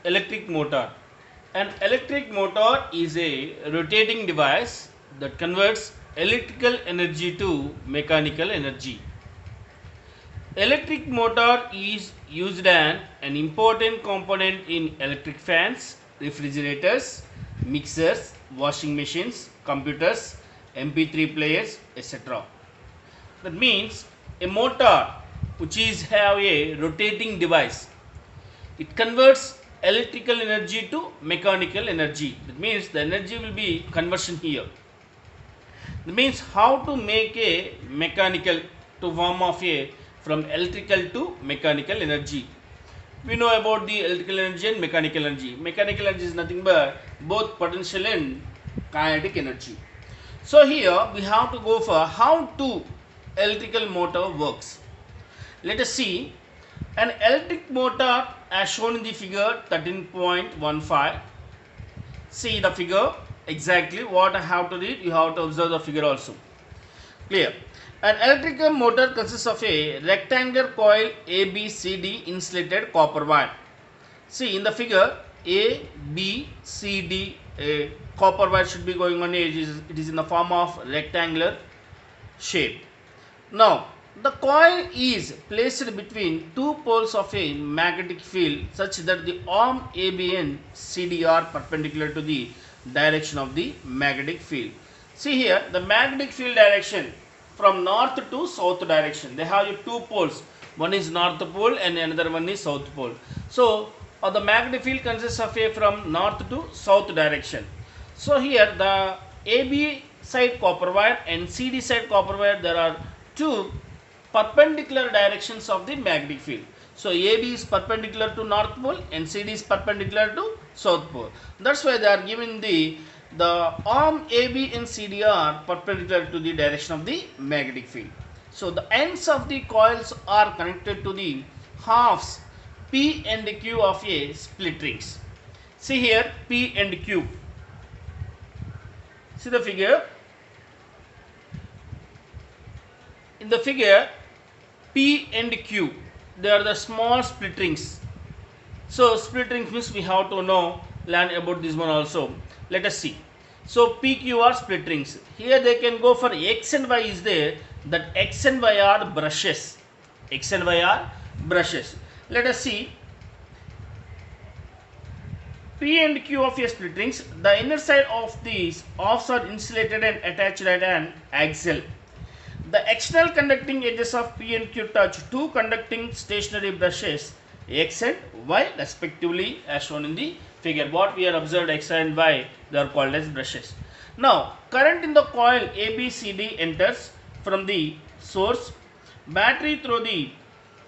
electric motor? An electric motor is a rotating device that converts electrical energy to mechanical energy. Electric motor is used as an important component in electric fans, refrigerators, mixers, washing machines, computers, MP3 players, etc. That means a motor which is have a rotating device. It converts electrical energy to mechanical energy. That means the energy will be conversion here. That means how to make a mechanical to form of a from electrical to mechanical energy. We know about the electrical energy and mechanical energy. Mechanical energy is nothing but both potential and kinetic energy. So here we have to go for how to electrical motor works. Let us see an electric motor as shown in the figure 13.15. See the figure exactly what I have to read. You have to observe the figure also. Clear. An electrical motor consists of a rectangular coil ABCD insulated copper wire. See in the figure ABCD copper wire should be going on. It is in the form of rectangular shape. Now the coil is placed between two poles of a magnetic field such that the arm AB and CD are perpendicular to the direction of the magnetic field. See here the magnetic field direction from north to south direction. They have two poles. One is north pole and another one is south pole. So the magnetic field consists of a from north to south direction. So here the AB side copper wire and CD side copper wire, there are two perpendicular directions of the magnetic field. So AB is perpendicular to north pole and CD is perpendicular to south pole. That's why they are given the arm AB and CD are perpendicular to the direction of the magnetic field. So the ends of the coils are connected to the halves P and Q of a split rings. See here P and Q. See the figure. In the figure P and Q, they are the small split rings. So split rings means we have to learn about this one also. Let us see. So PQ are split rings. Here they can go for X and Y is there. That X and Y are brushes. X and Y are brushes. Let us see. P and Q of a split rings. The inner side of these halves are insulated and attached at an axle. The external conducting edges of P and Q touch two conducting stationary brushes X and Y respectively as shown in the figure. What we are observed X and Y, they are called as brushes. Now current in the coil ABCD enters from the source battery through the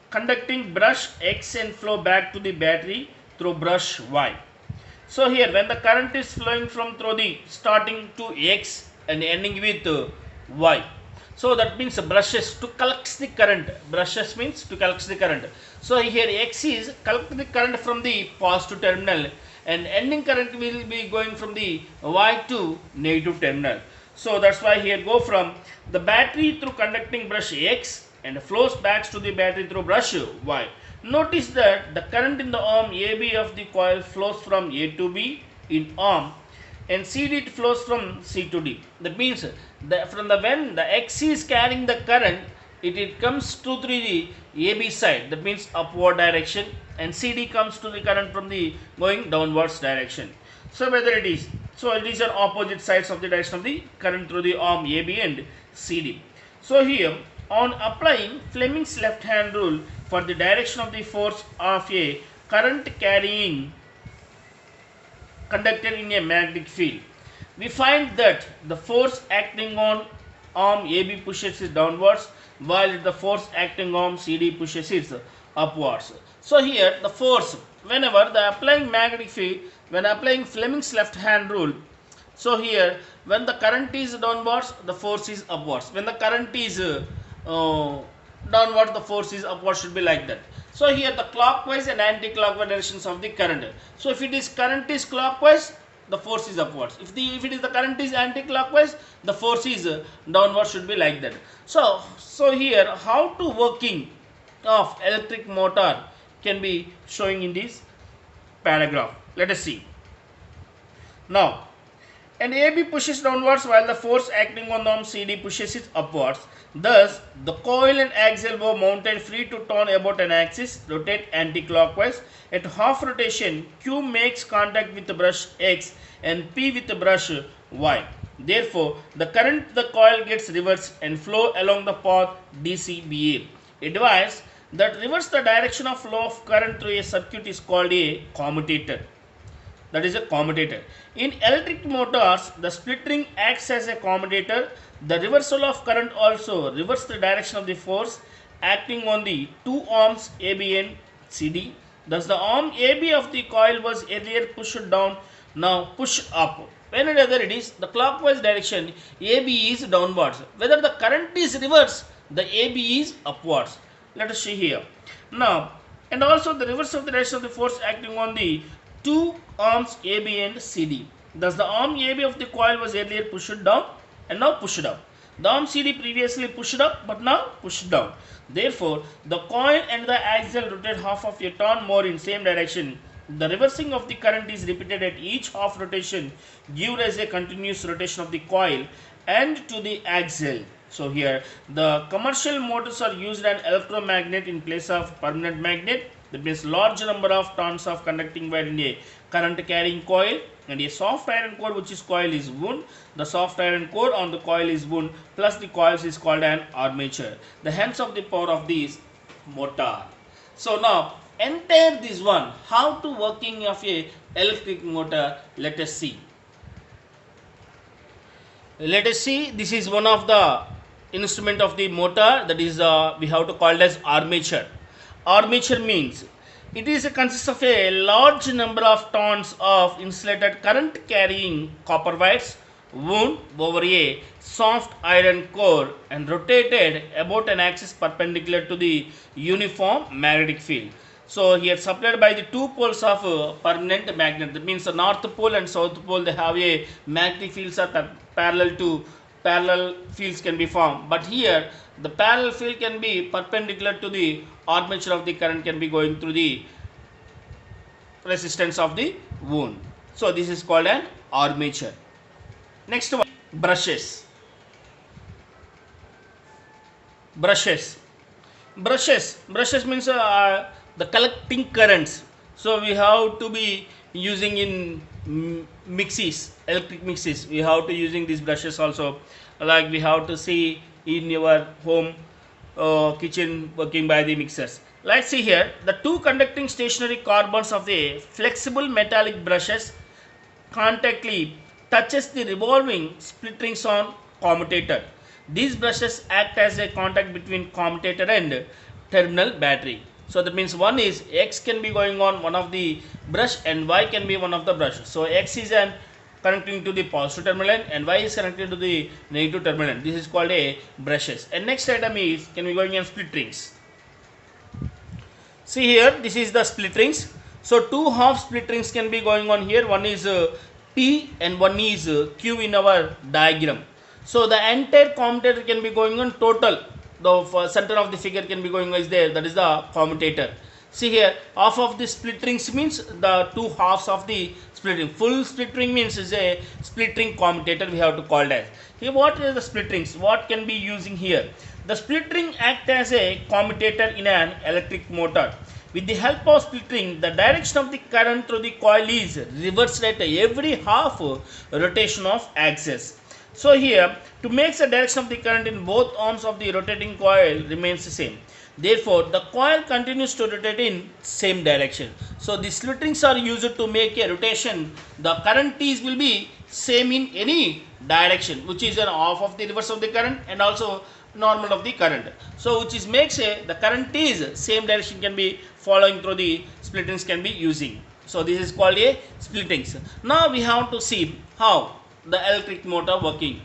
conducting brush X and flow back to the battery through brush Y. So here when the current is flowing from through the starting to X and ending with Y. So that means brushes to collect the current. Brushes means to collect the current. So here X is collect the current from the positive terminal and ending current will be going from the Y to negative terminal. So that's why here go from the battery through conducting brush X and flows back to the battery through brush Y. Notice that the current in the arm AB of the coil flows from A to B in arm and CD it flows from C to D. That means when the X is carrying the current, it comes to the AB side. That means upward direction, and CD comes to the current from the going downwards direction. So whether it is, so these are opposite sides of the direction of the current through the arm AB and CD. So here on applying Fleming's left hand rule for the direction of the force of a current carrying conductor in a magnetic field, we find that the force acting on arm AB pushes it downwards while the force acting on CD pushes it upwards. So here the force, whenever the applying magnetic field, when applying Fleming's left hand rule, so here when the current is downwards, the force is upwards. When the current is downwards, the force is upwards, should be like that. So here the clockwise and anti-clockwise directions of the current. So if it is current is clockwise, the force is upwards. If it is the current is anti-clockwise, the force is downwards, should be like that. So here how to working of electric motor can be showing in this paragraph. Let us see. Now, and AB pushes downwards while the force acting on the arm CD pushes it upwards. Thus, the coil and axle were mounted free to turn about an axis, rotate anti-clockwise. At half rotation, Q makes contact with the brush X and P with the brush Y. Therefore, the current to the coil gets reversed and flow along the path DCBA. A device that reverses the direction of flow of current through a circuit is called a commutator. That is a commutator. In electric motors, the split ring acts as a commutator. The reversal of current also reverses the direction of the force acting on the two arms AB and CD. Thus, the arm AB of the coil was earlier pushed down, now pushed up. Whenever it is the clockwise direction, AB is downwards. Whether the current is reversed, the AB is upwards. Let us see here. Now, and also the reverse of the direction of the force acting on the two arms AB and CD. Thus, the arm AB of the coil was earlier pushed down and now pushed up. The arm CD previously pushed up but now pushed down. Therefore, the coil and the axle rotate half of a turn more in same direction. The reversing of the current is repeated at each half rotation, give rise a continuous rotation of the coil and to the axle. So here the commercial motors are used an electromagnet in place of permanent magnet. That means large number of turns of conducting wire in a current carrying coil, and a soft iron core which is coil is wound. The soft iron core on the coil is wound plus the coils is called an armature. The hence of the power of this motor. So now entire this one, how to working of a electric motor, let us see. Let us see, this is one of the instrument of the motor, that is we have to call it as armature. Armature means it is consists of a large number of turns of insulated current carrying copper wires wound over a soft iron core and rotated about an axis perpendicular to the uniform magnetic field. So here supplied by the two poles of permanent magnet. That means the north pole and south pole, they have a magnetic fields are parallel fields can be formed. But here the parallel field can be perpendicular to the armature of the current can be going through the resistance of the wound. So this is called an armature. Next one, brushes. Brushes means the collecting currents. So we have to be using in mixes, electric mixes. We have to using these brushes also. Like we have to see in your home kitchen working by the mixers. Let's see here the two conducting stationary carbons of the flexible metallic brushes contactly touches the revolving split rings on commutator. These brushes act as a contact between commutator and terminal battery. So that means one is X can be going on one of the brush and Y can be one of the brush. So X is an connecting to the positive terminal and Y is connected to the negative terminal. This is called a brushes. And next item is can be going on split rings. See here, this is the split rings. So two half split rings can be going on here. One is P and one is Q in our diagram. So the entire commutator can be going on total. The center of the figure can be going is there, that is the commutator. See here, half of the split rings means the two halves of the split ring. Full split ring means is a split ring commutator we have to call it as. Here what is the split rings? What can be using here? The split ring act as a commutator in an electric motor. With the help of split ring, the direction of the current through the coil is reversed at every half rotation of axis. So here, to make the direction of the current in both arms of the rotating coil remains the same. Therefore, the coil continues to rotate in same direction. So the split rings are used to make a rotation. The current is will be same in any direction, which is an half of the reverse of the current and also normal of the current. So which is makes the current is same direction can be following through the split rings can be using. So this is called a split rings. Now we have to see how the electric motor working.